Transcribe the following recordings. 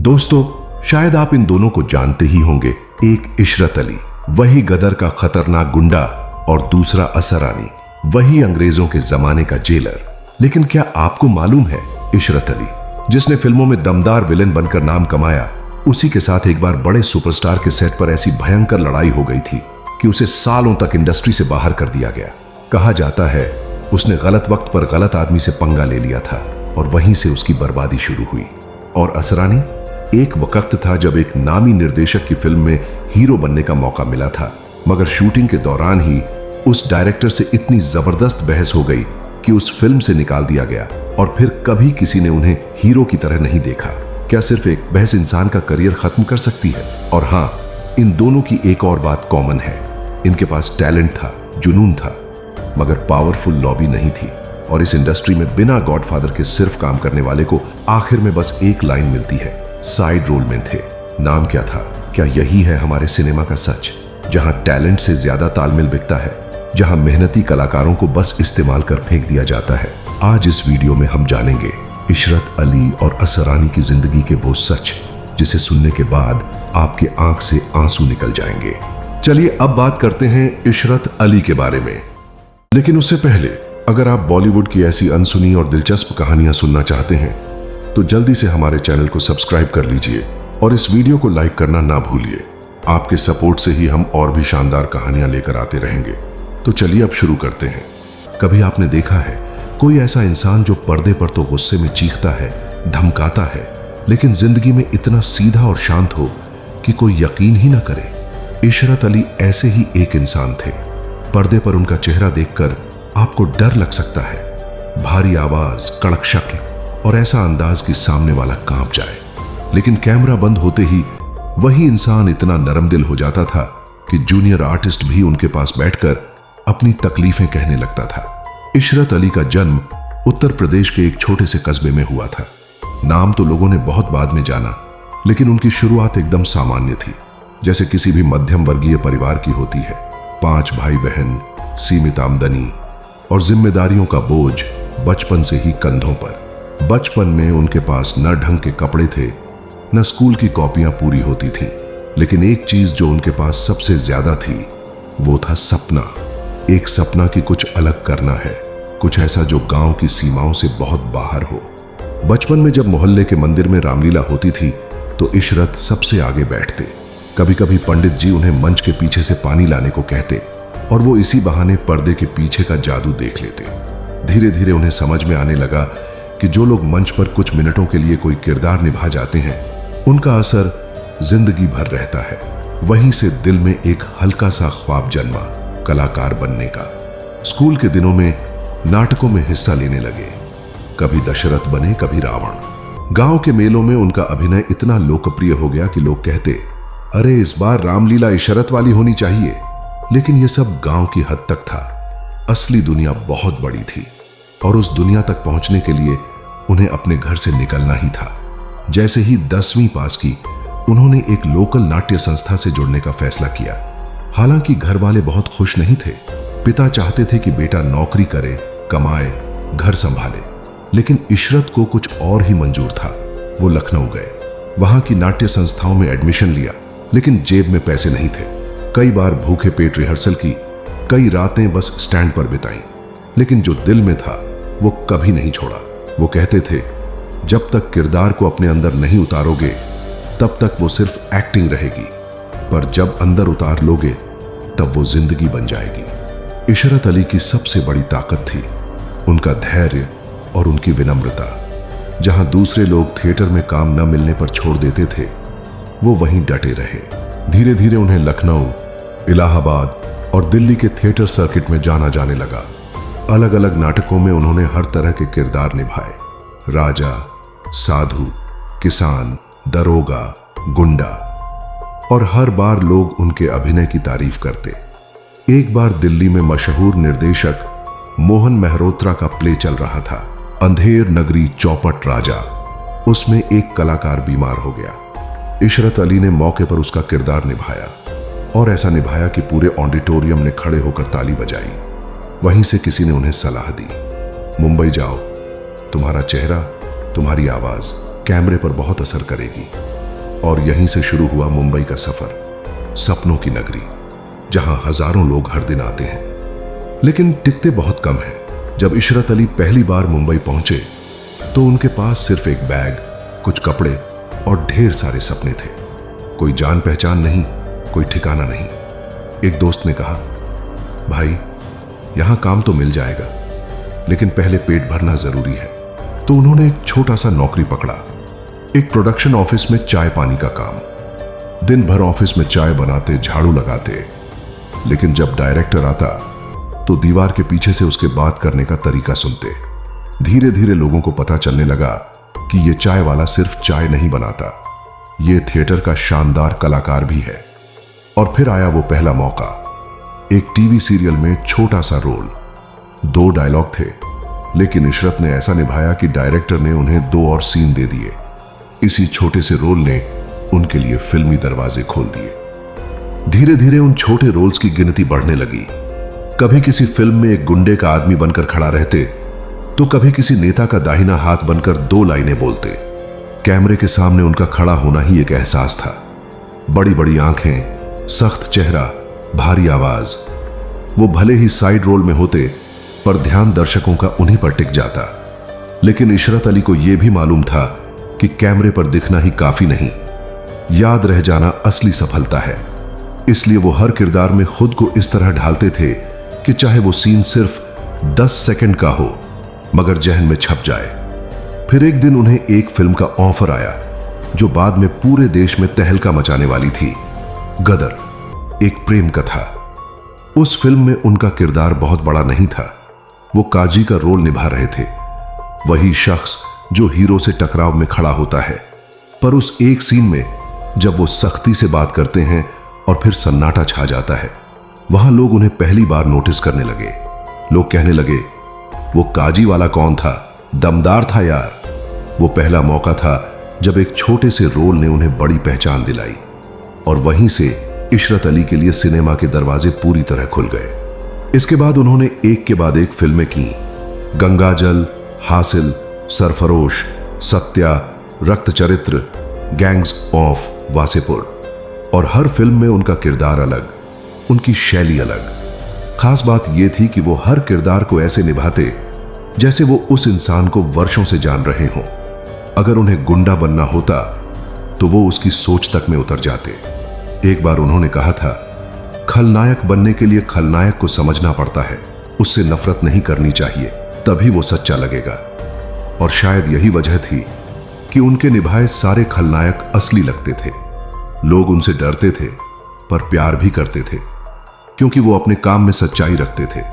दोस्तों, शायद आप इन दोनों को जानते ही होंगे। एक इशरत अली, वही गदर का खतरनाक गुंडा, और दूसरा असरानी, वही अंग्रेजों के जमाने का जेलर। लेकिन क्या आपको मालूम है, इशरत अली जिसने फिल्मों में दमदार विलेन बनकर नाम कमाया, उसी के साथ एक बार बड़े सुपरस्टार के सेट पर ऐसी भयंकर लड़ाई हो गई थी कि उसे सालों तक इंडस्ट्री से बाहर कर दिया गया। कहा जाता है उसने गलत वक्त पर गलत आदमी से पंगा ले लिया था और वहीं से उसकी बर्बादी शुरू हुई। और असरानी, एक वक्त था जब एक नामी निर्देशक की फिल्म में हीरो बनने का मौका मिला था, मगर शूटिंग के दौरान ही उस डायरेक्टर से इतनी जबरदस्त बहस हो गई कि उस फिल्म से निकाल दिया गया और फिर कभी किसी ने उन्हें हीरो की तरह नहीं देखा। क्या सिर्फ एक बहस इंसान का करियर खत्म कर सकती है? और हाँ, इन दोनों की एक और बात कॉमन है, इनके पास टैलेंट था, जुनून था, मगर पावरफुल लॉबी नहीं थी। और इस इंडस्ट्री में बिना गॉडफादर के सिर्फ काम करने वाले को आखिर में बस एक लाइन मिलती है, साइड रोल में थे। नाम क्या था? क्या यही है हमारे सिनेमा का सच, जहां टैलेंट से ज्यादा तालमेल बिकता है, जहां मेहनती कलाकारों को बस इस्तेमाल कर फेंक दिया जाता है? आज इस वीडियो में हम जानेंगे इशरत अली और असरानी की जिंदगी के वो सच जिसे सुनने के बाद आपके आंख से आंसू निकल जाएंगे। चलिए अब बात करते हैं इशरत अली के बारे में। लेकिन उससे पहले, अगर आप बॉलीवुड की ऐसी अनसुनी और दिलचस्प कहानियां सुनना चाहते हैं तो जल्दी से हमारे चैनल को सब्सक्राइब कर लीजिए और इस वीडियो को लाइक करना ना भूलिए। आपके सपोर्ट से ही हम और भी शानदार कहानियां लेकर आते रहेंगे। तो चलिए अब शुरू करते हैं। कभी आपने देखा है कोई ऐसा इंसान जो पर्दे पर तो गुस्से में चीखता है, धमकाता है, लेकिन जिंदगी में इतना सीधा और शांत हो कि कोई यकीन ही ना करे? इशरत अली ऐसे ही एक इंसान थे। पर्दे पर उनका चेहरा देखकर आपको डर लग सकता है, भारी आवाज, कड़क शक्ल और ऐसा अंदाज कि सामने वाला कांप जाए। लेकिन कैमरा बंद होते ही वही इंसान इतना नरम दिल हो जाता था कि जूनियर आर्टिस्ट भी उनके पास बैठकर अपनी तकलीफें कहने लगता था। इशरत अली का जन्म उत्तर प्रदेश के एक छोटे से कस्बे में हुआ था। नाम तो लोगों ने बहुत बाद में जाना, लेकिन उनकी शुरुआत एकदम सामान्य थी, जैसे किसी भी मध्यम वर्गीय परिवार की होती है। 5 भाई बहन, सीमित आमदनी और जिम्मेदारियों का बोझ बचपन से ही कंधों पर। बचपन में उनके पास न ढंग के कपड़े थे, न स्कूल की कॉपियां पूरी होती थी, लेकिन एक चीज जो उनके पास सबसे ज्यादा थी वो था सपना। एक सपना कि कुछ अलग करना है, कुछ ऐसा जो गांव की सीमाओं से बहुत बाहर हो। बचपन में जब मोहल्ले के मंदिर में रामलीला होती थी तो इशरत सबसे आगे बैठते। कभी कभी पंडित जी उन्हें मंच के पीछे से पानी लाने को कहते और वो इसी बहाने पर्दे के पीछे का जादू देख लेते। धीरे धीरे उन्हें समझ में आने लगा कि जो लोग मंच पर कुछ मिनटों के लिए कोई किरदार निभा जाते हैं, उनका असर जिंदगी भर रहता है। वहीं से दिल में एक हल्का सा ख्वाब जन्मा, कलाकार बनने का। स्कूल के दिनों में नाटकों में हिस्सा लेने लगे, कभी दशरथ बने, कभी रावण। गांव के मेलों में उनका अभिनय इतना लोकप्रिय हो गया कि लोग कहते, अरे इस बार रामलीला इशरत वाली होनी चाहिए। लेकिन यह सब गांव की हद तक था। असली दुनिया बहुत बड़ी थी और उस दुनिया तक पहुंचने के लिए उन्हें अपने घर से निकलना ही था। जैसे ही 10वीं पास की, उन्होंने एक लोकल नाट्य संस्था से जुड़ने का फैसला किया। हालांकि घर वाले बहुत खुश नहीं थे। पिता चाहते थे कि बेटा नौकरी करे, कमाए, घर संभाले, लेकिन इशरत को कुछ और ही मंजूर था। वो लखनऊ गए, वहां की नाट्य संस्थाओं में एडमिशन लिया, लेकिन जेब में पैसे नहीं थे। कई बार भूखे पेट रिहर्सल की, कई रातें बस स्टैंड पर बिताई, लेकिन जो दिल में था वो कभी नहीं छोड़ा। वो कहते थे, जब तक किरदार को अपने अंदर नहीं उतारोगे तब तक वो सिर्फ एक्टिंग रहेगी, पर जब अंदर उतार लोगे तब वो जिंदगी बन जाएगी। इशरत अली की सबसे बड़ी ताकत थी उनका धैर्य और उनकी विनम्रता। जहां दूसरे लोग थिएटर में काम न मिलने पर छोड़ देते थे, वो वहीं डटे रहे। धीरे धीरे उन्हें लखनऊ, इलाहाबाद और दिल्ली के थिएटर सर्किट में जाना जाने लगा। अलग अलग नाटकों में उन्होंने हर तरह के किरदार निभाए, राजा, साधु, किसान, दरोगा, गुंडा, और हर बार लोग उनके अभिनय की तारीफ करते। एक बार दिल्ली में मशहूर निर्देशक मोहन मेहरोत्रा का प्ले चल रहा था, अंधेर नगरी चौपट राजा। उसमें एक कलाकार बीमार हो गया। इशरत अली ने मौके पर उसका किरदार निभाया और ऐसा निभाया कि पूरे ऑडिटोरियम ने खड़े होकर ताली बजाई। वहीं से किसी ने उन्हें सलाह दी, मुंबई जाओ, तुम्हारा चेहरा, तुम्हारी आवाज कैमरे पर बहुत असर करेगी। और यहीं से शुरू हुआ मुंबई का सफर, सपनों की नगरी, जहां हजारों लोग हर दिन आते हैं लेकिन टिकते बहुत कम हैं। जब इशरत अली पहली बार मुंबई पहुंचे तो उनके पास सिर्फ एक बैग, कुछ कपड़े और ढेर सारे सपने थे। कोई जान पहचान नहीं, कोई ठिकाना नहीं। एक दोस्त ने कहा, भाई यहां काम तो मिल जाएगा लेकिन पहले पेट भरना जरूरी है। तो उन्होंने एक छोटा सा नौकरी पकड़ा, एक प्रोडक्शन ऑफिस में चाय पानी का काम। दिन भर ऑफिस में चाय बनाते, झाड़ू लगाते, लेकिन जब डायरेक्टर आता तो दीवार के पीछे से उसके बात करने का तरीका सुनते। धीरे धीरे लोगों को पता चलने लगा कि ये चाय वाला सिर्फ चाय नहीं बनाता, ये थिएटर का शानदार कलाकार भी है। और फिर आया वो पहला मौका, एक टीवी सीरियल में छोटा सा रोल। 2 डायलॉग थे, लेकिन इशरत ने ऐसा निभाया कि डायरेक्टर ने उन्हें 2 और सीन दे दिए। इसी छोटे से रोल ने उनके लिए फिल्मी दरवाजे खोल दिए। धीरे धीरे उन छोटे रोल्स की गिनती बढ़ने लगी। कभी किसी फिल्म में एक गुंडे का आदमी बनकर खड़ा रहते तो कभी किसी नेता का दाहिना हाथ बनकर 2 लाइनें बोलते। कैमरे के सामने उनका खड़ा होना ही एक एहसास था। बड़ी बड़ी आंखें, सख्त चेहरा, भारी आवाज। वो भले ही साइड रोल में होते पर ध्यान दर्शकों का उन्हीं पर टिक जाता। लेकिन इशरत अली को यह भी मालूम था कि कैमरे पर दिखना ही काफी नहीं, याद रह जाना असली सफलता है। इसलिए वो हर किरदार में खुद को इस तरह ढालते थे कि चाहे वो सीन सिर्फ 10 सेकंड का हो मगर जहन में छप जाए। फिर एक दिन उन्हें एक फिल्म का ऑफर आया जो बाद में पूरे देश में तहलका मचाने वाली थी। गदर, एक प्रेम कथा। उस फिल्म में उनका किरदार बहुत बड़ा नहीं था। वो काजी का रोल निभा रहे थे, वही शख्स जो हीरो से टकराव में खड़ा होता है। पर उस एक सीन में जब वो सख्ती से बात करते हैं और फिर सन्नाटा छा जाता है, वहां लोग उन्हें पहली बार नोटिस करने लगे। लोग कहने लगे, वो काजी वाला कौन था, दमदार था यार। वो पहला मौका था जब एक छोटे से रोल ने उन्हें बड़ी पहचान दिलाई। और वहीं से इशरत अली के लिए सिनेमा के दरवाजे पूरी तरह खुल गए। इसके बाद उन्होंने एक के बाद एक फिल्में की। गंगाजल, हासिल, सरफरोश, सत्या, रक्त चरित्र, गैंग्स ऑफ वासेपुर। और हर फिल्म में उनका किरदार अलग, उनकी शैली अलग। खास बात यह थी कि वो हर किरदार को ऐसे निभाते जैसे वो उस इंसान को वर्षों से जान रहे हों। अगर उन्हें गुंडा बनना होता तो वो उसकी सोच तक में उतर जाते। एक बार उन्होंने कहा था, खलनायक बनने के लिए खलनायक को समझना पड़ता है, उससे नफरत नहीं करनी चाहिए, तभी वो सच्चा लगेगा। और शायद यही वजह थी कि उनके निभाए सारे खलनायक असली लगते थे। लोग उनसे डरते थे पर प्यार भी करते थे, क्योंकि वो अपने काम में सच्चाई रखते थे।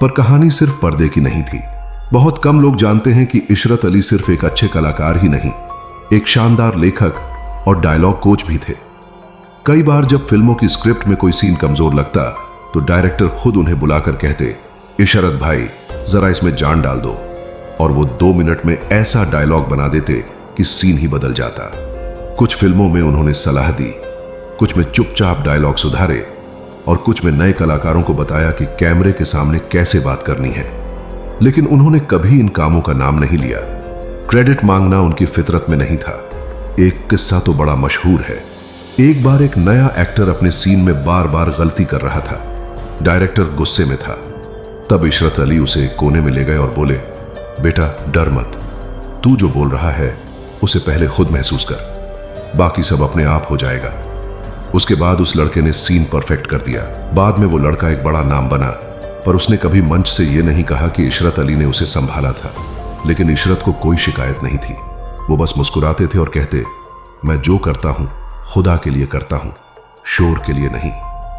पर कहानी सिर्फ पर्दे की नहीं थी। बहुत कम लोग जानते हैं कि इशरत अली सिर्फ एक अच्छे कलाकार ही नहीं, एक शानदार लेखक और डायलॉग कोच भी थे। कई बार जब फिल्मों की स्क्रिप्ट में कोई सीन कमजोर लगता तो डायरेक्टर खुद उन्हें बुलाकर कहते, इशरत भाई जरा इसमें जान डाल दो। और वो 2 मिनट में ऐसा डायलॉग बना देते कि सीन ही बदल जाता। कुछ फिल्मों में उन्होंने सलाह दी, कुछ में चुपचाप डायलॉग सुधारे और कुछ में नए कलाकारों को बताया कि कैमरे के सामने कैसे बात करनी है। लेकिन उन्होंने कभी इन कामों का नाम नहीं लिया। क्रेडिट मांगना उनकी फितरत में नहीं था। एक किस्सा तो बड़ा मशहूर है। एक बार एक नया एक्टर अपने सीन में बार बार गलती कर रहा था। डायरेक्टर गुस्से में था। तब इशरत अली उसे कोने में ले गए और बोले, बेटा डर मत, तू जो बोल रहा है उसे पहले खुद महसूस कर, बाकी सब अपने आप हो जाएगा। उसके बाद उस लड़के ने सीन परफेक्ट कर दिया। बाद में वो लड़का एक बड़ा नाम बना, पर उसने कभी मंच से ये नहीं कहा कि इशरत अली ने उसे संभाला था। लेकिन इशरत को कोई शिकायत नहीं थी। वो बस मुस्कुराते थे और कहते, मैं जो करता हूं खुदा के लिए करता हूं, शोर के लिए नहीं।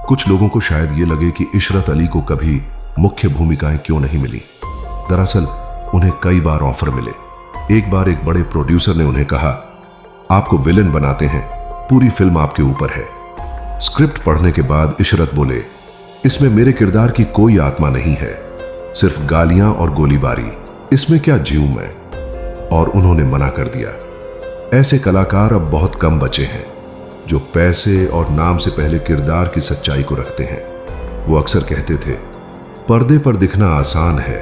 कुछ लोगों को शायद ये लगे कि इशरत अली को कभी मुख्य भूमिकाएं क्यों नहीं मिली। दरअसल उन्हें कई बार ऑफर मिले। एक बार एक बड़े प्रोड्यूसर ने उन्हें कहा, आपको विलेन बनाते हैं, पूरी फिल्म आपके ऊपर है। स्क्रिप्ट पढ़ने के बाद इशरत बोले, इसमें मेरे किरदार की कोई आत्मा नहीं है, सिर्फ गालियां और गोलीबारी, इसमें क्या जीऊं मैं। और उन्होंने मना कर दिया। ऐसे कलाकार अब बहुत कम बचे हैं जो पैसे और नाम से पहले किरदार की सच्चाई को रखते हैं। वो अक्सर कहते थे, पर्दे पर दिखना आसान है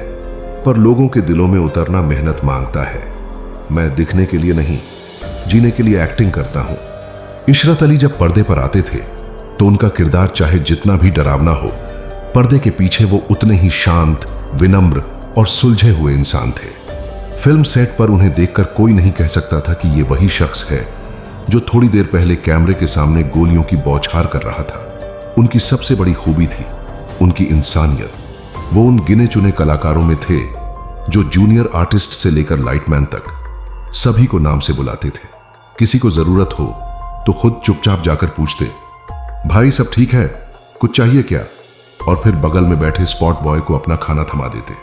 पर लोगों के दिलों में उतरना मेहनत मांगता है। मैं दिखने के लिए नहीं, जीने के लिए एक्टिंग करता हूं। इशरत अली जब पर्दे पर आते थे तो उनका किरदार चाहे जितना भी डरावना हो, पर्दे के पीछे वो उतने ही शांत, विनम्र और सुलझे हुए इंसान थे। फिल्म सेट पर उन्हें देखकर कोई नहीं कह सकता था कि ये वही शख्स है जो थोड़ी देर पहले कैमरे के सामने गोलियों की बौछार कर रहा था। उनकी सबसे बड़ी खूबी थी उनकी इंसानियत। वो उन गिने चुने कलाकारों में थे जो जूनियर आर्टिस्ट से लेकर लाइटमैन तक सभी को नाम से बुलाते थे। किसी को जरूरत हो तो खुद चुपचाप जाकर पूछते, भाई सब ठीक है, कुछ चाहिए क्या? और फिर बगल में बैठे स्पॉट बॉय को अपना खाना थमा देते।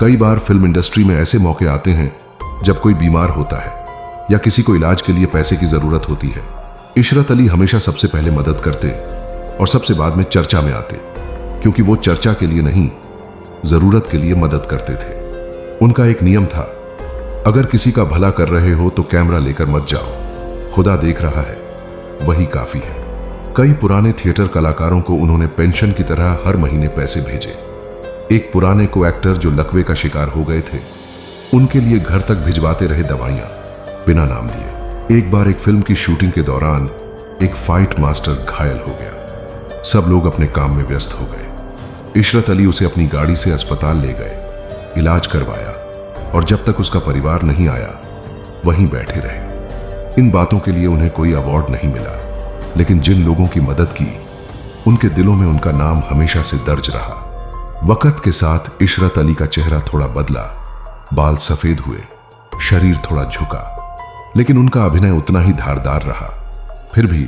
कई बार फिल्म इंडस्ट्री में ऐसे मौके आते हैं जब कोई बीमार होता है या किसी को इलाज के लिए पैसे की जरूरत होती है। इशरत अली हमेशा सबसे पहले मदद करते और सबसे बाद में चर्चा में आते, क्योंकि वो चर्चा के लिए नहीं, जरूरत के लिए मदद करते थे। उनका एक नियम था, अगर किसी का भला कर रहे हो तो कैमरा लेकर मत जाओ, खुदा देख रहा है, वही काफी है। कई पुराने थिएटर कलाकारों को उन्होंने पेंशन की तरह हर महीने पैसे भेजे। एक पुराने को एक्टर जो लकवे का शिकार हो गए थे, उनके लिए घर तक भिजवाते रहे दवाइयां बिना नाम दिए। एक बार एक फिल्म की शूटिंग के दौरान एक फाइट मास्टर घायल हो गया। सब लोग अपने काम में व्यस्त हो गए। इशरत अली उसे अपनी गाड़ी से अस्पताल ले गए, इलाज करवाया और जब तक उसका परिवार नहीं आया वहीं बैठे रहे। इन बातों के लिए उन्हें कोई अवार्ड नहीं मिला, लेकिन जिन लोगों की मदद की उनके दिलों में उनका नाम हमेशा से दर्ज रहा। वक्त के साथ इशरत अली का चेहरा थोड़ा बदला, बाल सफेद हुए, शरीर थोड़ा झुका, लेकिन उनका अभिनय उतना ही धारदार रहा। फिर भी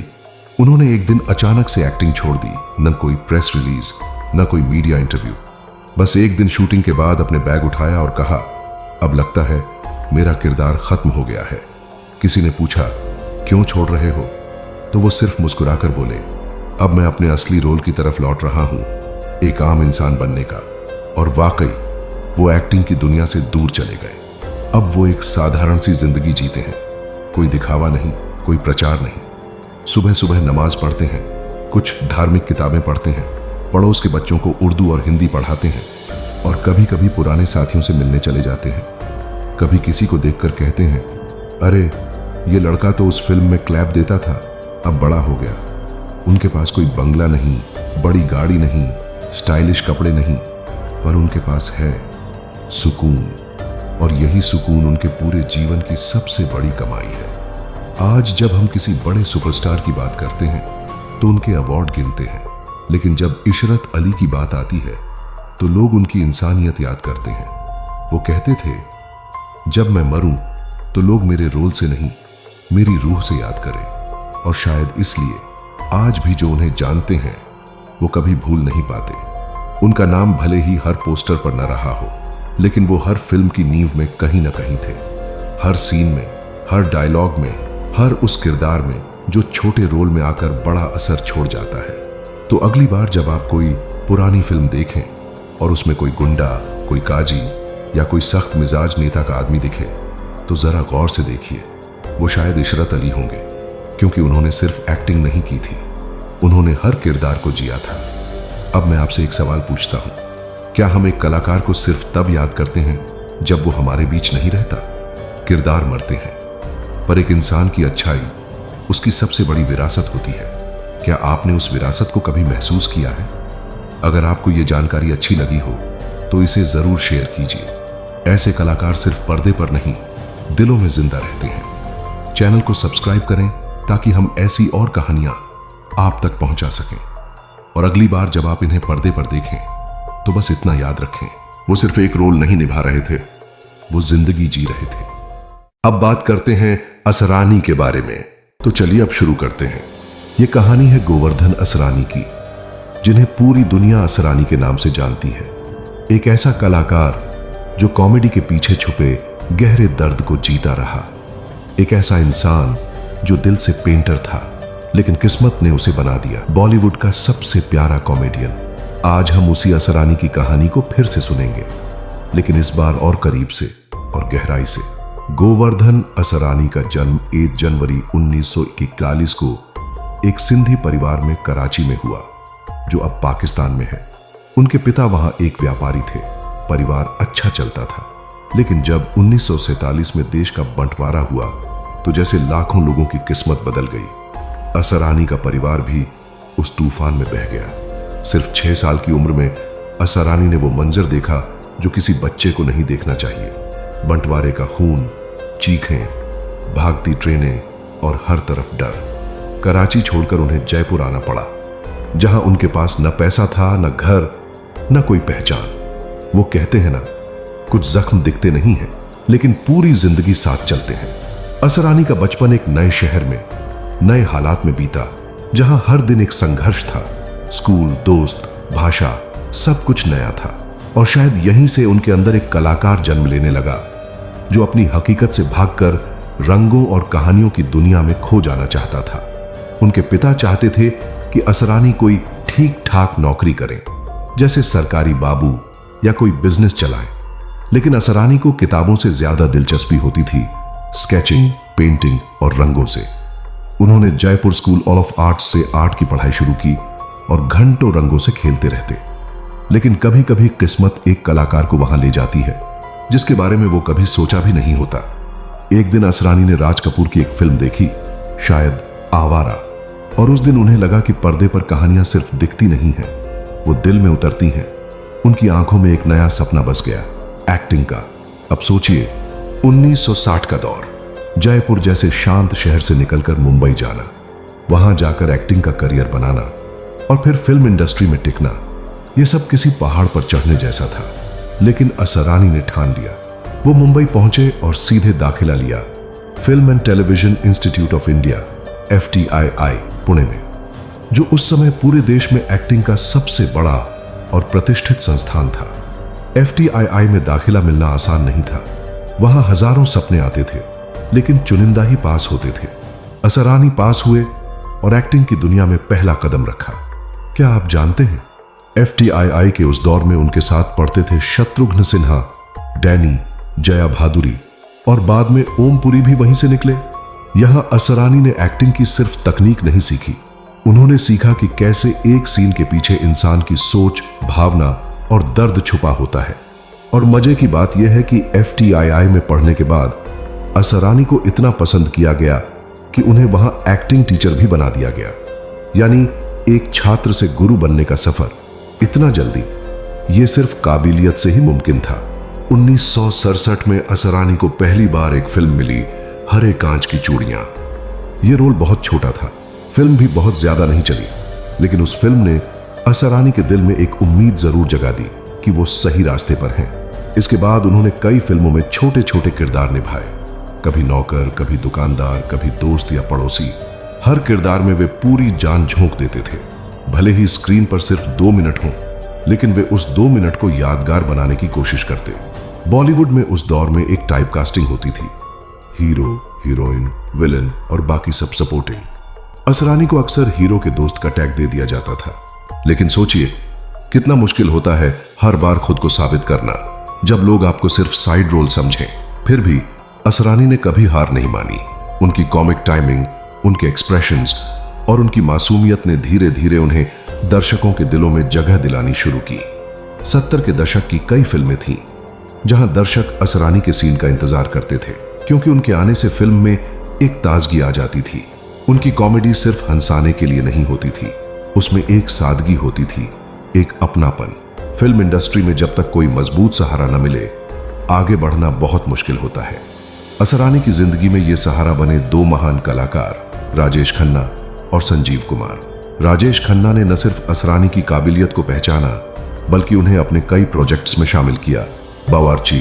उन्होंने एक दिन अचानक से एक्टिंग छोड़ दी। न कोई प्रेस रिलीज, न कोई मीडिया इंटरव्यू। बस एक दिन शूटिंग के बाद अपने बैग उठाया और कहा, अब लगता है मेरा किरदार खत्म हो गया है। किसी ने पूछा, क्यों छोड़ रहे हो? तो वो सिर्फ मुस्कुराकर बोले, अब मैं अपने असली रोल की तरफ लौट रहा हूं, एक आम इंसान बनने का। और वाकई वो एक्टिंग की दुनिया से दूर चले गए। अब वो एक साधारण सी जिंदगी जीते हैं, कोई दिखावा नहीं, कोई प्रचार नहीं। सुबह सुबह नमाज पढ़ते हैं, कुछ धार्मिक किताबें पढ़ते हैं, पड़ोस के बच्चों को उर्दू और हिंदी पढ़ाते हैं और कभी कभी पुराने साथियों से मिलने चले जाते हैं। कभी किसी को देखकर कहते हैं, अरे ये लड़का तो उस फिल्म में क्लैप देता था, अब बड़ा हो गया। उनके पास कोई बंगला नहीं, बड़ी गाड़ी नहीं, स्टाइलिश कपड़े नहीं, पर उनके पास है सुकून। और यही सुकून उनके पूरे जीवन की सबसे बड़ी कमाई है। आज जब हम किसी बड़े सुपरस्टार की बात करते हैं तो उनके अवार्ड गिनते हैं, लेकिन जब इशरत अली की बात आती है तो लोग उनकी इंसानियत याद करते हैं। वो कहते थे, जब मैं मरूं तो लोग मेरे रोल से नहीं, मेरी रूह से याद करें। और शायद इसलिए आज भी जो उन्हें जानते हैं वो कभी भूल नहीं पाते। उनका नाम भले ही हर पोस्टर पर न रहा हो, लेकिन वो हर फिल्म की नींव में कहीं ना कहीं थे। हर सीन में, हर डायलॉग में, हर उस किरदार में जो छोटे रोल में आकर बड़ा असर छोड़ जाता है। तो अगली बार जब आप कोई पुरानी फिल्म देखें और उसमें कोई गुंडा, कोई काजी या कोई सख्त मिजाज नेता का आदमी दिखे तो जरा गौर से देखिए, वो शायद इशरत अली होंगे, क्योंकि उन्होंने सिर्फ एक्टिंग नहीं की थी, उन्होंने हर किरदार को जिया था। अब मैं आपसे एक सवाल पूछता हूं, क्या हम एक कलाकार को सिर्फ तब याद करते हैं जब वो हमारे बीच नहीं रहता? किरदार मरते हैं, पर एक इंसान की अच्छाई उसकी सबसे बड़ी विरासत होती है। क्या आपने उस विरासत को कभी महसूस किया है? अगर आपको ये जानकारी अच्छी लगी हो तो इसे जरूर शेयर कीजिए। ऐसे कलाकार सिर्फ पर्दे पर नहीं, दिलों में जिंदा रहते हैं। चैनल को सब्सक्राइब करें ताकि हम ऐसी और कहानियां आप तक पहुंचा सकें। और अगली बार जब आप इन्हें पर्दे पर देखें तो बस इतना याद रखें, वो सिर्फ एक रोल नहीं निभा रहे थे, वो जिंदगी जी रहे थे। अब बात करते हैं असरानी के बारे में। तो चलिए अब शुरू करते हैं। ये कहानी है गोवर्धन असरानी की, जिन्हें पूरी दुनिया असरानी के नाम से जानती है। एक ऐसा कलाकार जो कॉमेडी के पीछे छुपे गहरे दर्द को जीता रहा। एक ऐसा इंसान जो दिल से पेंटर था, लेकिन किस्मत ने उसे बना दिया बॉलीवुड का सबसे प्यारा कॉमेडियन। आज हम उसी असरानी की कहानी को फिर से सुनेंगे, लेकिन इस बार और करीब से और गहराई से। गोवर्धन असरानी का जन्म 1 जनवरी 1941 को एक सिंधी परिवार में कराची में हुआ, जो अब पाकिस्तान में है। उनके पिता वहां एक व्यापारी थे। परिवार अच्छा चलता था, लेकिन जब 1947 में देश का बंटवारा हुआ तो जैसे लाखों लोगों की किस्मत बदल गई। असरानी का परिवार भी उस तूफान में बह गया। सिर्फ 6 साल की उम्र में असरानी ने वो मंजर देखा जो किसी बच्चे को नहीं देखना चाहिए। बंटवारे का खून, चीखें, भागती ट्रेनें और हर तरफ डर। कराची छोड़कर उन्हें जयपुर आना पड़ा, जहां उनके पास न पैसा था, न घर, न कोई पहचान। वो कहते हैं ना, कुछ जख्म दिखते नहीं हैं, लेकिन पूरी जिंदगी साथ चलते हैं। असरानी का बचपन एक नए शहर में, नए हालात में बीता, जहां हर दिन एक संघर्ष था। स्कूल, दोस्त, भाषा, सब कुछ नया था। और शायद यहीं से उनके अंदर एक कलाकार जन्म लेने लगा, जो अपनी हकीकत से भागकर रंगों और कहानियों की दुनिया में खो जाना चाहता था। उनके पिता चाहते थे कि असरानी कोई ठीक ठाक नौकरी करें, जैसे सरकारी बाबू या कोई बिजनेस चलाएं। लेकिन असरानी को किताबों से ज्यादा दिलचस्पी होती थी, स्केचिंग, पेंटिंग और रंगों से। उन्होंने जयपुर स्कूल ऑफ आर्ट्स से आर्ट की पढ़ाई शुरू की और घंटों रंगों से खेलते रहते। लेकिन कभी कभी किस्मत एक कलाकार को वहां ले जाती है, जिसके बारे में वो कभी सोचा भी नहीं होता। एक दिन असरानी ने राज कपूर की एक फिल्म देखी, शायद आवारा, और उस दिन उन्हें लगा कि पर्दे पर कहानियां सिर्फ दिखती नहीं हैं, वो दिल में उतरती हैं। उनकी आंखों में एक नया सपना बस गया, एक्टिंग का। अब सोचिए, 1960 का दौर, जयपुर जैसे शांत शहर से निकलकर मुंबई जाना, वहां जाकर एक्टिंग का करियर बनाना और फिर फिल्म इंडस्ट्री में टिकना, यह सब किसी पहाड़ पर चढ़ने जैसा था। लेकिन असरानी ने ठान लिया। वो मुंबई पहुंचे और सीधे दाखिला लिया film and television institute of India, FTII, Pune में, जो उस समय पूरे देश में एक्टिंग का सबसे बड़ा और प्रतिष्ठित संस्थान था। FTII में दाखिला मिलना आसान नहीं था। वहां हजारों सपने आते थे, लेकिन चुनिंदा ही पास होते थे। असरानी पास हुए और एक्टिंग की दुनिया में पहला कदम रखा। क्या आप जानते हैं, FTII के उस दौर में उनके साथ पढ़ते थे शत्रुघ्न सिन्हा, डैनी, जया भादुरी और बाद में ओमपुरी भी वहीं से निकले। यहां असरानी ने एक्टिंग की सिर्फ तकनीक नहीं सीखी, उन्होंने सीखा कि कैसे एक सीन के पीछे इंसान की सोच, भावना और दर्द छुपा होता है। और मजे की बात यह है कि FTII में पढ़ने के बाद असरानी को इतना पसंद किया गया कि उन्हें वहां एक्टिंग टीचर भी बना दिया गया। यानी एक छात्र से गुरु बनने का सफर इतना जल्दी, यह सिर्फ काबिलियत से ही मुमकिन था। 1967 में असरानी को पहली बार एक फिल्म मिली, हरे कांच की चूड़ियां। यह रोल बहुत छोटा था, फिल्म भी बहुत ज्यादा नहीं चली, लेकिन उस फिल्म ने असरानी के दिल में एक उम्मीद जरूर जगा दी कि वो सही रास्ते पर हैं। इसके बाद उन्होंने कई फिल्मों में छोटे छोटे किरदार निभाए, कभी नौकर, कभी दुकानदार, कभी दोस्त या पड़ोसी। हर किरदार में वे पूरी जान झोंक देते थे। भले ही स्क्रीन पर सिर्फ 2 मिनट हों, लेकिन वे उस 2 मिनट को यादगार बनाने की कोशिश करते। बॉलीवुड में उस दौर में एक टाइप कास्टिंग होती थी, हीरो, हीरोइन, विलन और बाकी सब सपोर्टिंग। असरानी को अक्सर हीरो के दोस्त का टैग दे दिया जाता था। लेकिन सोचिए, कितना मुश्किल होता है हर बार खुद को साबित करना, जब लोग आपको सिर्फ साइड रोल समझें। फिर भी असरानी ने कभी हार नहीं मानी। उनकी कॉमिक टाइमिंग, उनके एक्सप्रेशंस और उनकी मासूमियत ने धीरे धीरे उन्हें दर्शकों के दिलों में जगह दिलानी शुरू की। 70 के दशक की कई फिल्में थीं जहां दर्शक असरानी के सीन का इंतजार करते थे, क्योंकि उनके आने से फिल्म में एक ताजगी आ जाती थी। उनकी कॉमेडी सिर्फ हंसाने के लिए नहीं होती थी, उसमें एक सादगी होती थी, एक अपनापन। फिल्म इंडस्ट्री में जब तक कोई मजबूत सहारा न मिले, आगे बढ़ना बहुत मुश्किल होता है। असरानी की जिंदगी में ये सहारा बने 2 महान कलाकार, राजेश खन्ना और संजीव कुमार। राजेश खन्ना ने न सिर्फ असरानी की काबिलियत को पहचाना, बल्कि उन्हें अपने कई प्रोजेक्ट्स में शामिल किया। बावर्ची,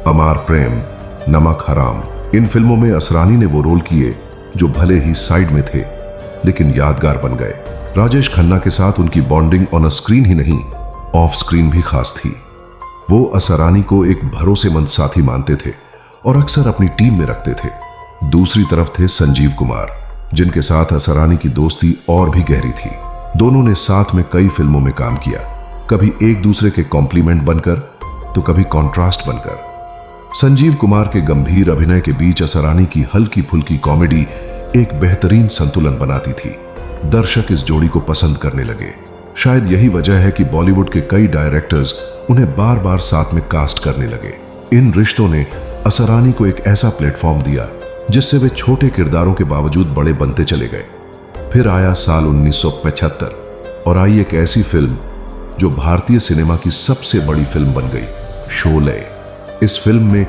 अमार प्रेम, नमक हराम, इन फिल्मों में असरानी ने वो रोल किए जो भले ही साइड में थे, लेकिन यादगार बन गए। राजेश खन्ना के साथ उनकी बॉन्डिंग ऑन स्क्रीन ही नहीं, ऑफ स्क्रीन भी खास थी। वो असरानी को एक भरोसेमंद साथी मानते थे और अक्सर अपनी टीम में रखते थे। दूसरी तरफ थे संजीव कुमार, जिनके साथ असरानी की दोस्ती और भी गहरी थी। दोनों ने साथ में कई फिल्मों में काम किया, कभी एक दूसरे के कॉम्प्लीमेंट बनकर तो कभी कॉन्ट्रास्ट बनकर। संजीव कुमार के गंभीर अभिनय के बीच असरानी की हल्की फुल्की कॉमेडी एक बेहतरीन संतुलन बनाती थी। दर्शक इस जोड़ी को पसंद करने लगे। शायद यही वजह है कि बॉलीवुड के कई डायरेक्टर्स उन्हें बार बार साथ में कास्ट करने लगे। इन रिश्तों ने असरानी को एक ऐसा प्लेटफॉर्म दिया जिससे वे छोटे किरदारों के बावजूद बड़े बनते चले गए। फिर आया साल 1975 और आई एक ऐसी फिल्म जो भारतीय सिनेमा की सबसे बड़ी फिल्म बन गई, शोले। इस फिल्म में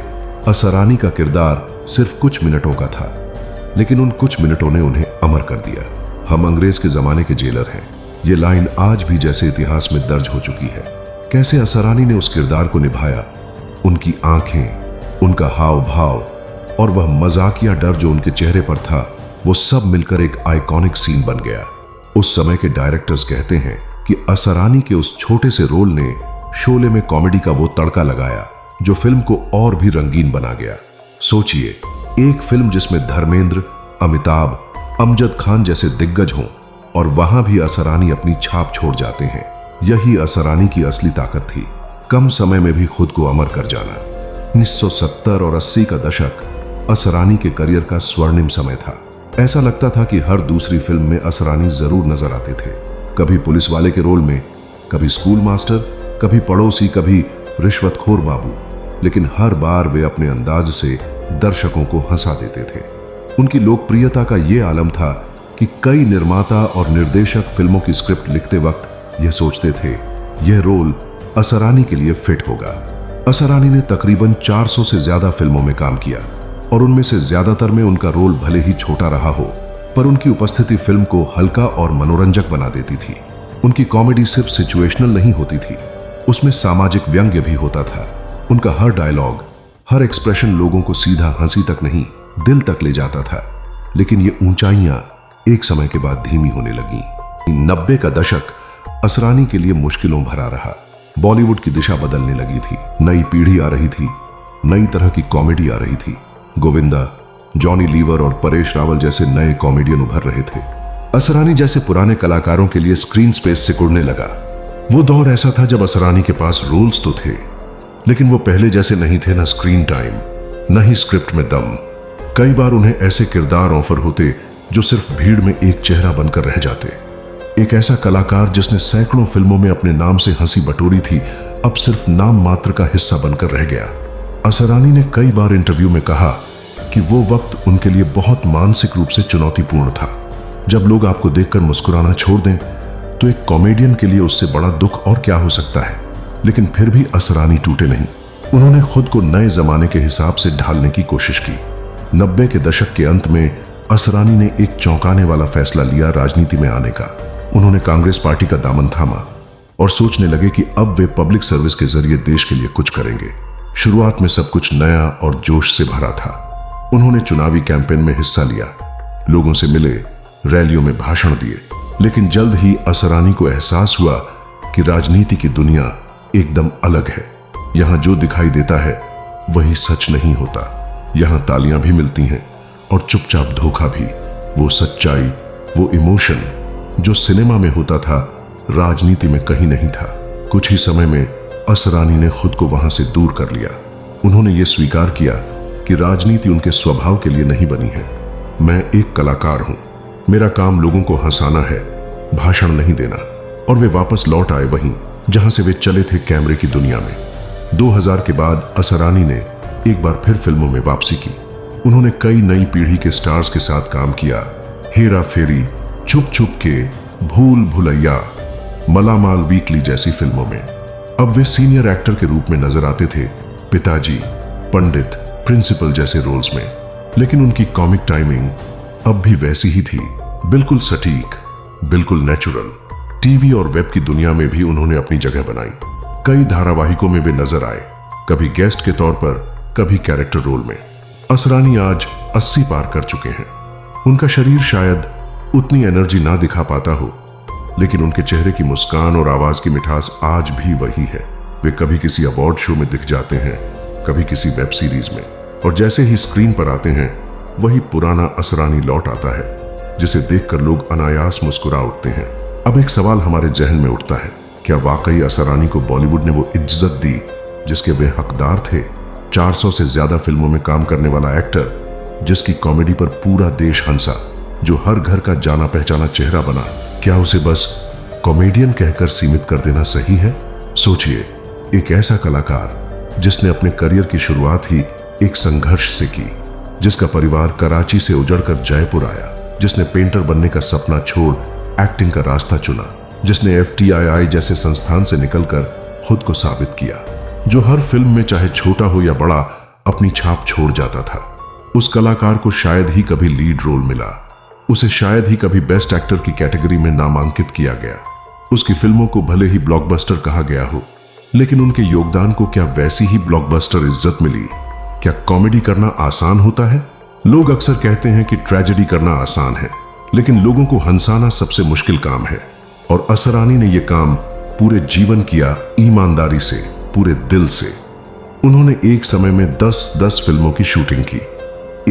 असरानी का किरदार सिर्फ कुछ मिनटों का था, लेकिन उन कुछ मिनटों ने उन्हें अमर कर दिया। हम अंग्रेज के जमाने के जेलर हैं, ये लाइन आज भी जैसे इतिहास में दर्ज हो चुकी है। कैसे असरानी ने उस किरदार को निभाया, उनकी आंखें, उनका हाव भाव और वह मजाकिया डर जो उनके चेहरे पर था, वो सब मिलकर एक आइकॉनिक सीन बन गया। उस समय के डायरेक्टर्स कहते हैं कि असरानी के उस छोटे से रोल ने शोले में कॉमेडी का वो तड़का लगाया जो फिल्म को और भी रंगीन बना गया। सोचिए, एक फिल्म जिसमें धर्मेंद्र, अमिताभ, अमजद खान जैसे दिग्गज हों और वहां भी असरानी अपनी छाप छोड़ जाते हैं। यही असरानी की असली ताकत थी, कम समय में भी खुद को अमर कर जाना। 1970 और 80 का दशक असरानी के करियर का स्वर्णिम समय था। ऐसा लगता था कि हर दूसरी फिल्म में असरानी जरूर नजर आते थे, कभी पुलिस वाले के रोल में, कभी स्कूल मास्टर, कभी पड़ोसी, कभी रिश्वतखोर बाबू, लेकिन हर बार वे अपने अंदाज से दर्शकों को हंसा देते थे। उनकी लोकप्रियता का ये आलम था कि कई निर्माता और निर्देशक फिल्मों की स्क्रिप्ट लिखते वक्त यह सोचते थे यह रोल असरानी के लिए फिट होगा। असरानी ने तकरीबन 400 से ज्यादा फिल्मों में काम किया और उनमें से ज्यादातर में उनका रोल भले ही छोटा रहा हो, पर उनकी उपस्थिति फिल्म को हल्का और मनोरंजक बना देती थी। उनकी कॉमेडी सिर्फ सिचुएशनल नहीं होती थी, उसमें सामाजिक व्यंग्य भी होता था। उनका हर डायलॉग, हर एक्सप्रेशन लोगों को सीधा हंसी तक नहीं, दिल तक ले जाता था। लेकिन ये ऊंचाइयां एक समय के बाद धीमी होने लगी। 90 का दशक असरानी के लिए मुश्किलों भरा रहा। बॉलीवुड की दिशा बदलने लगी थी, नई पीढ़ी आ रही थी, नई तरह की कॉमेडी आ रही थी। गोविंदा, जॉनी लीवर और परेश रावल जैसे नए कॉमेडियन उभर रहे थे। असरानी जैसे पुराने कलाकारों के लिए स्क्रीन स्पेस सिकुड़ने लगा। वो दौर ऐसा था जब असरानी के पास रोल्स तो थे, लेकिन वो पहले जैसे नहीं थे, न स्क्रीन टाइम, न ही स्क्रिप्ट में दम। कई बार उन्हें ऐसे किरदार ऑफर होते जो सिर्फ भीड़ में एक चेहरा बनकर रह जाते। एक ऐसा कलाकार जिसने सैकड़ों फिल्मों में अपने नाम से हंसी बटोरी थी, अब सिर्फ नाम मात्र का हिस्सा बनकर रह गया। असरानी ने कई बार इंटरव्यू में कहा कि वो वक्त उनके लिए बहुत मानसिक रूप से चुनौतीपूर्ण था। जब लोग आपको देखकर मुस्कुराना छोड़ दें तो एक कॉमेडियन के लिए उससे बड़ा दुख और क्या हो सकता है। लेकिन फिर भी असरानी टूटे नहीं। उन्होंने खुद को नए जमाने के हिसाब से ढालने की कोशिश की। 90 के दशक के अंत में असरानी ने एक चौंकाने वाला फैसला लिया राजनीति में आने का। उन्होंने कांग्रेस पार्टी का दामन थामा और सोचने लगे कि अब वे पब्लिक सर्विस के जरिए देश के लिए कुछ करेंगे। शुरुआत में सब कुछ नया और जोश से भरा था। उन्होंने चुनावी कैंपेन में हिस्सा लिया, लोगों से मिले, रैलियों में भाषण दिए। लेकिन जल्द ही असरानी को एहसास हुआ कि राजनीति की दुनिया एकदम अलग है। यहां जो दिखाई देता है वही सच नहीं होता। यहां तालियां भी मिलती हैं और चुपचाप धोखा भी। वो सच्चाई, वो इमोशन जो सिनेमा में होता था, राजनीति में कहीं नहीं था। कुछ ही समय में असरानी ने खुद को वहां से दूर कर लिया। उन्होंने ये स्वीकार किया कि राजनीति उनके स्वभाव के लिए नहीं बनी है। मैं एक कलाकार हूं, मेरा काम लोगों को हंसाना है, भाषण नहीं देना। और वे वापस लौट आए वहीं जहां से वे चले थे, कैमरे की दुनिया में। 2000 के बाद असरानी ने एक बार फिर फिल्मों में वापसी की। उन्होंने कई नई पीढ़ी के स्टार्स के साथ काम किया। हेरा फेरी, छुप छुप के, भूल भुलैया, मलामाल वीकली जैसी फिल्मों में। अब वे सीनियर एक्टर के रूप में नजर आते थे, पिताजी, पंडित, प्रिंसिपल जैसे रोल्स में। लेकिन उनकी कॉमिक टाइमिंग अब भी वैसी ही थी, बिल्कुल सटीक, बिल्कुल नेचुरल। टीवी और वेब की दुनिया में भी उन्होंने अपनी जगह बनाई। कई धारावाहिकों में वे नजर आए, कभी गेस्ट के तौर पर, कभी कैरेक्टर रोल में। असरानी आज 80 पार कर चुके हैं। उनका शरीर शायद उतनी एनर्जी ना दिखा पाता हो, लेकिन उनके चेहरे की मुस्कान और आवाज की मिठास आज भी वही है। वे कभी किसी अवार्ड शो में दिख जाते हैं, कभी किसी वेब सीरीज में, और जैसे ही स्क्रीन पर आते हैं वही पुराना असरानी लौट आता है, जिसे देखकर लोग अनायास मुस्कुरा उठते हैं। अब एक सवाल हमारे जहन में उठता है, क्या वाकई असरानी को बॉलीवुड ने वो इज्जत दी जिसके वे हकदार थे? 400 से ज्यादा फिल्मों में काम करने वाला एक्टर, जिसकी कॉमेडी पर पूरा देश हंसा, जो हर घर का जाना पहचाना चेहरा बना, क्या उसे बस कॉमेडियन कहकर सीमित कर देना सही है? सोचिए, एक ऐसा कलाकार जिसने अपने करियर की शुरुआत ही एक संघर्ष से की, जिसका परिवार कराची से उजड़कर जयपुर आया, जिसने पेंटर बनने का सपना छोड़ एक्टिंग का रास्ता चुना, जिसने FTII जैसे संस्थान से निकलकर खुद को साबित किया, जो हर फिल्म में चाहे छोटा हो या बड़ा अपनी छाप छोड़ जाता था। उस कलाकार को शायद ही कभी लीड रोल मिला, उसे शायद ही कभी बेस्ट एक्टर की कैटेगरी में नामांकित किया गया। उसकी फिल्मों को भले ही ब्लॉकबस्टर कहा गया हो, लेकिन उनके योगदान को क्या वैसी ही ब्लॉकबस्टर इज्जत मिली? क्या कॉमेडी करना आसान होता है? लोग अक्सर कहते हैं कि ट्रेजेडी करना आसान है, लेकिन लोगों को हंसाना सबसे मुश्किल काम है। और असरानी ने यह काम पूरे जीवन किया, ईमानदारी से, पूरे दिल से। उन्होंने एक समय में 10-10 फिल्मों की शूटिंग की,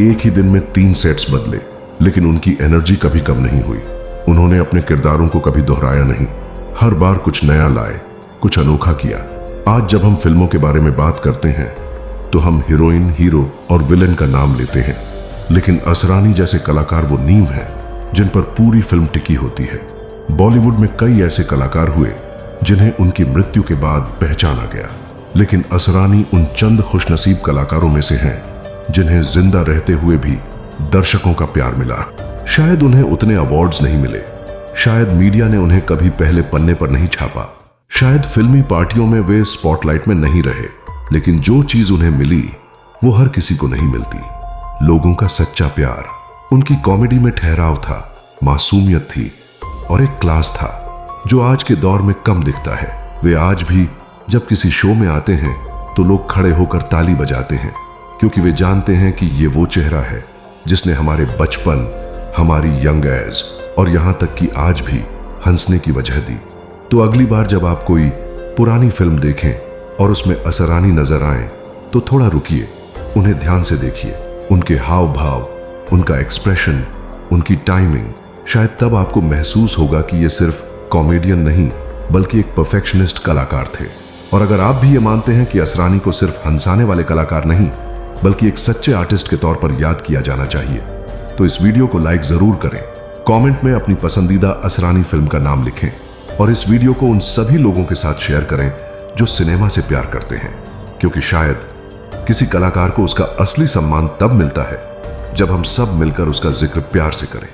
एक ही दिन में 3 सेट्स बदले, लेकिन उनकी एनर्जी कभी कम नहीं हुई। उन्होंने अपने किरदारों को कभी दोहराया नहीं, हर बार कुछ नया लाए, कुछ अनोखा किया। आज जब हम फिल्मों के बारे में बात करते हैं तो हम हीरोइन, हीरो और विलेन का नाम लेते हैं, लेकिन असरानी जैसे कलाकार वो नींव हैं जिन पर पूरी फिल्म टिकी होती है। बॉलीवुड में कई ऐसे कलाकार हुए जिन्हें उनकी मृत्यु के बाद पहचाना गया, लेकिन असरानी उन चंद खुशनसीब कलाकारों में से हैं जिन्हें जिंदा रहते हुए भी दर्शकों का प्यार मिला। शायद उन्हें उतने अवार्ड्स नहीं मिले, शायद मीडिया ने उन्हें कभी पहले पन्ने पर नहीं छापा, शायद फिल्मी पार्टियों में वे स्पॉटलाइट में नहीं रहे, लेकिन जो चीज उन्हें मिली वो हर किसी को नहीं मिलती। लोगों का सच्चा प्यार, उनकी कॉमेडी में ठहराव था, मासूमियत थी और एक क्लास था जो आज के दौर में कम दिखता है। वे आज भी जब किसी शो में आते हैं तो लोग खड़े होकर ताली बजाते हैं, क्योंकि वे जानते हैं कि ये वो चेहरा है जिसने हमारे बचपन, हमारी यंग एज और यहां तक कि आज भी हंसने की वजह दी। तो अगली बार जब आप कोई पुरानी फिल्म देखें और उसमें असरानी नजर आए तो थोड़ा रुकिए, उन्हें ध्यान से देखिए, उनके हाव भाव, उनका एक्सप्रेशन, उनकी टाइमिंग। शायद तब आपको महसूस होगा कि ये सिर्फ कॉमेडियन नहीं बल्कि एक परफेक्शनिस्ट कलाकार थे। और अगर आप भी ये मानते हैं कि असरानी को सिर्फ हंसाने वाले कलाकार नहीं बल्कि एक सच्चे आर्टिस्ट के तौर पर याद किया जाना चाहिए, तो इस वीडियो को लाइक जरूर करें, कमेंट में अपनी पसंदीदा असरानी फिल्म का नाम लिखें और इस वीडियो को उन सभी लोगों के साथ शेयर करें जो सिनेमा से प्यार करते हैं, क्योंकि शायद किसी कलाकार को उसका असली सम्मान तब मिलता है जब हम सब मिलकर उसका जिक्र प्यार से करें।